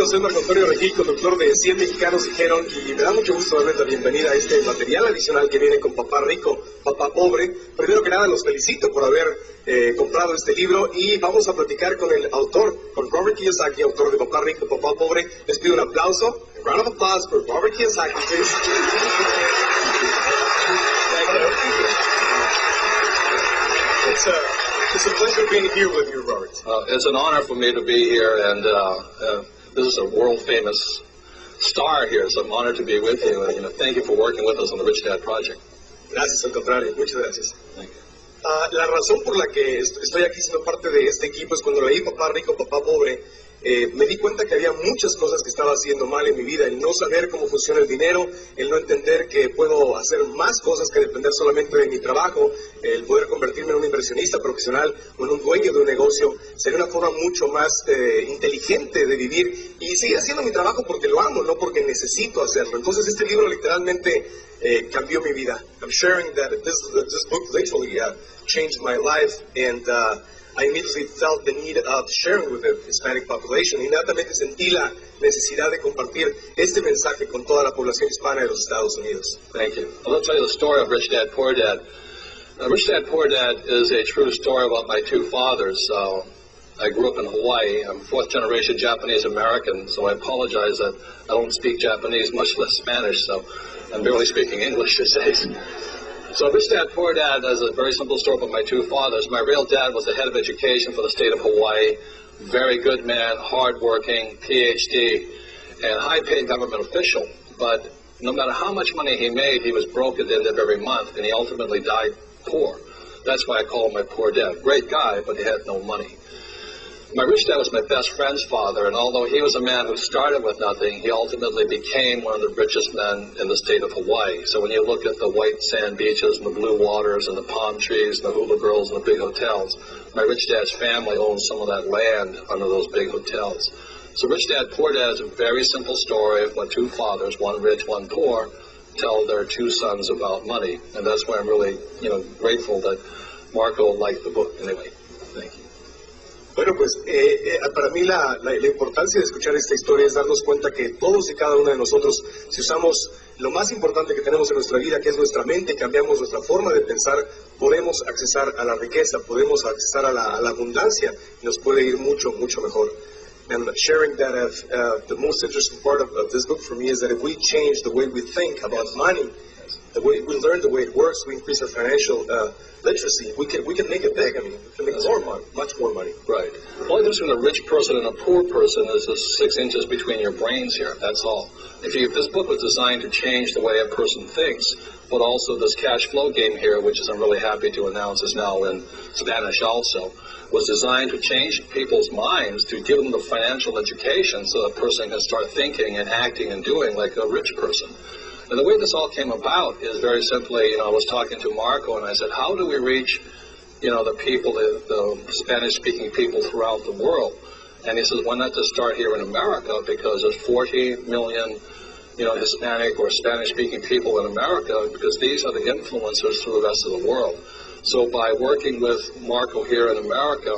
soy Antonio Regil, conductor de 100 Mexicanos Dijeron, y me da mucho gusto darles la bienvenida a este material adicional que viene con Papá Rico, Papá Pobre. Primero que nada, los felicito por haber comprado este libro y vamos a platicar con el autor, con Robert Kiyosaki, autor de Papá Rico, Papá Pobre. Les pido un aplauso, a round of applause for Robert Kiyosaki, please. It's a pleasure being here with you, Robert. It's an honor for me to be here, and this is a world-famous star here, so I'm honored to be with you, and thank you for working with us on the Rich Dad Project. Gracias, al contrario, muchas gracias. Thank you. La razón por la que estoy aquí siendo parte de este equipo es cuando leí Papá Rico, Papá Pobre, me di cuenta que había muchas cosas que estaba haciendo mal en mi vida, el no saber cómo funciona el dinero, el no entender que puedo hacer más cosas que depender solamente de mi trabajo, el poder convertirme en un inversionista profesional o en un dueño de un negocio, sería una forma mucho más inteligente de vivir y seguir haciendo mi trabajo porque lo amo, no porque necesito hacerlo. Entonces este libro literalmente cambió mi vida. I'm sharing that this book literally changed my life, and I immediately felt the need of sharing with the Hispanic population. Inmediatamente sentí la necesidad de compartir este mensaje con toda la población hispana de los Estados Unidos. Thank you. I'll tell you the story of Rich Dad, Poor Dad. Rich Dad, Poor Dad is a true story about my two fathers. I grew up in Hawaii. I'm fourth-generation Japanese-American, so I apologize that I don't speak Japanese, much less Spanish, so I'm barely speaking English these days. So Rich Dad, Poor Dad is a very simple story about my two fathers. My real dad was the head of education for the state of Hawaii. Very good man, hardworking, PhD, and high-paid government official. But no matter how much money he made, he was broke at the end of every month, and he ultimately died poor. That's why I call him my poor dad. Great guy, but he had no money. My rich dad was my best friend's father, and although he was a man who started with nothing, he ultimately became one of the richest men in the state of Hawaii. So when you look at the white sand beaches and the blue waters and the palm trees and the hula girls and the big hotels, my rich dad's family owns some of that land under those big hotels. So Rich Dad, Poor Dad is a very simple story of what two fathers, one rich, one poor, tell their two sons about money. And that's why I'm really, grateful that Marco liked the book. Anyway, thank you. Bueno, pues para mí la importancia de escuchar esta historia es darnos cuenta que todos y cada uno de nosotros, si usamos lo más importante que tenemos en nuestra vida, que es nuestra mente, cambiamos nuestra forma de pensar, podemos accesar a la riqueza, podemos accesar a la abundancia y nos puede ir mucho, mucho mejor. And sharing that the most interesting part of this book for me is that if we change the way we think about money, the way we learn the way it works, we increase our financial literacy, we can make it big. I mean, we can make more money, much more money. Right. The only difference between a rich person and a poor person is the 6 inches between your brains here. That's all. If this book was designed to change the way a person thinks, but also this cash flow game here, which is I'm really happy to announce is now in Spanish also, was designed to change people's minds to give them the financial education so a person can start thinking and acting and doing like a rich person. And the way this all came about is very simply, I was talking to Marco and I said, how do we reach, the people, the Spanish-speaking people throughout the world? And he says, why not just start here in America, because there's 40 million, Hispanic or Spanish-speaking people in America, because these are the influencers through the rest of the world. So by working with Marco here in America,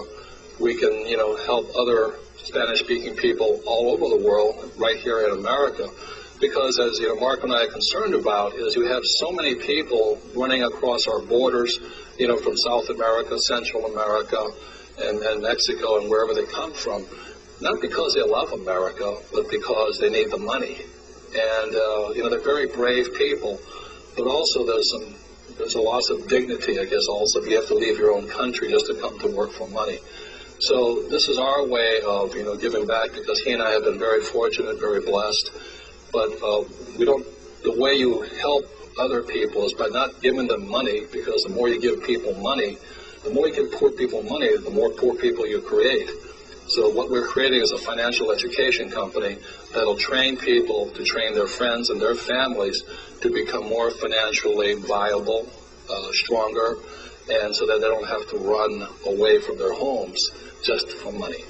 we can, help other Spanish-speaking people all over the world, right here in America. Because as Mark and I are concerned about is you have so many people running across our borders, from South America, Central America, and Mexico, and wherever they come from, not because they love America, but because they need the money. And they're very brave people, but also there's a loss of dignity, I guess. Also, you have to leave your own country just to come to work for money. So this is our way of giving back, because he and I have been very fortunate, very blessed. But the way you help other people is by not giving them money, because the more you give people money, the more you give poor people money, the more poor people you create. So what we're creating is a financial education company that'll train people to train their friends and their families to become more financially viable, stronger, and so that they don't have to run away from their homes just for money.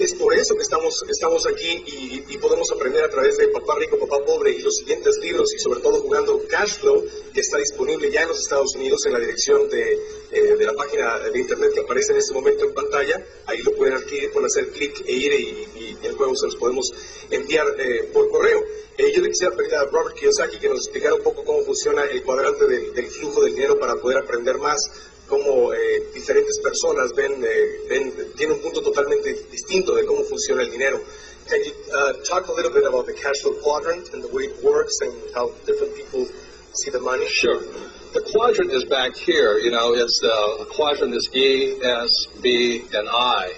Es por eso que estamos aquí y podemos aprender a través de Papá Rico, Papá Pobre y los siguientes libros, y sobre todo jugando Cash Flow, que está disponible ya en los Estados Unidos en la dirección de la página de internet que aparece en este momento en pantalla. Ahí lo pueden adquirir con hacer clic e ir y el juego se los podemos enviar por correo. Yo le quisiera pedir a Robert Kiyosaki que nos explicara un poco cómo funciona el cuadrante del flujo del dinero para poder aprender más cómo diferentes personas tienen un punto totalmente distinto de cómo funciona el dinero. Can you talk a little bit about the cash flow quadrant and the way it works and how different people see the money? Sure. The quadrant is back here. You know, it's the quadrant is E, S, B, and I.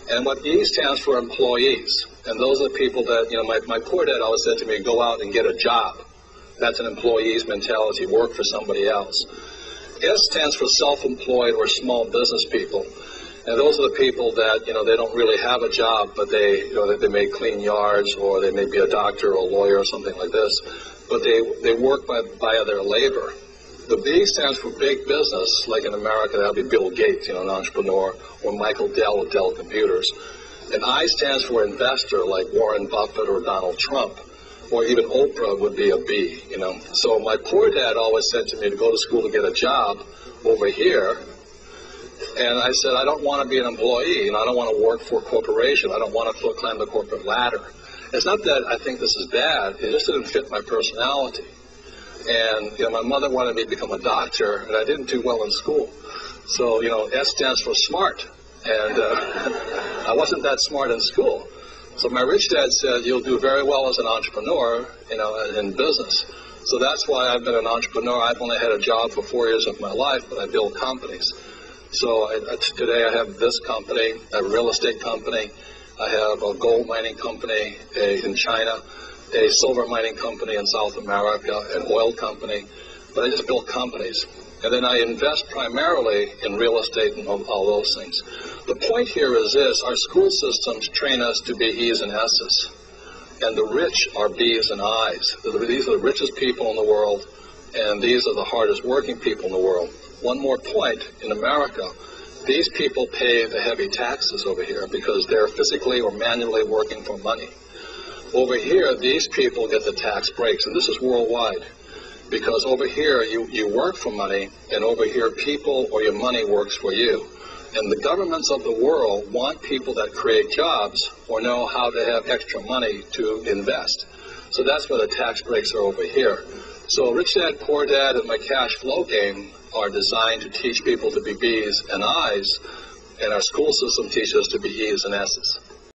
And what E stands for employees. And those are the people that, you know, my poor dad always said to me, go out and get a job. That's an employee's mentality, work for somebody else. S stands for self-employed or small business people. And those are the people that, you know, they don't really have a job, but they may clean yards, or they may be a doctor or a lawyer or something like this. But they work by their labor. The B stands for big business, like in America, that would be Bill Gates, you know, an entrepreneur, or Michael Dell with Dell Computers. And I stands for investor, like Warren Buffett or Donald Trump. Or even Oprah would be a B, you know. So my poor dad always said to me to go to school to get a job over here. And I said, I don't want to be an employee, and I don't want to work for a corporation. I don't want to climb the corporate ladder. It's not that I think this is bad. It just didn't fit my personality. And, you know, my mother wanted me to become a doctor, and I didn't do well in school. So, you know, S stands for smart. And I wasn't that smart in school. So my rich dad said, you'll do very well as an entrepreneur, you know, in business. So that's why I've been an entrepreneur. I've only had a job for 4 years of my life, but I build companies. So today I have this company, a real estate company. I have a gold mining company in China, a silver mining company in South America, an oil company. But I just build companies. And then I invest primarily in real estate and all those things. The point here is this: our school systems train us to be E's and S's. And the rich are B's and I's. These are the richest people in the world, and these are the hardest working people in the world. One more point: in America, these people pay the heavy taxes over here because they're physically or manually working for money. Over here, these people get the tax breaks, and this is worldwide. Because over here, you work for money, and over here, people or your money works for you. And the governments of the world want people that create jobs or know how to have extra money to invest. So that's why the tax breaks are over here. So Rich Dad, Poor Dad, and my cash flow game are designed to teach people to be B's and I's, and our school system teaches us to be E's and S's.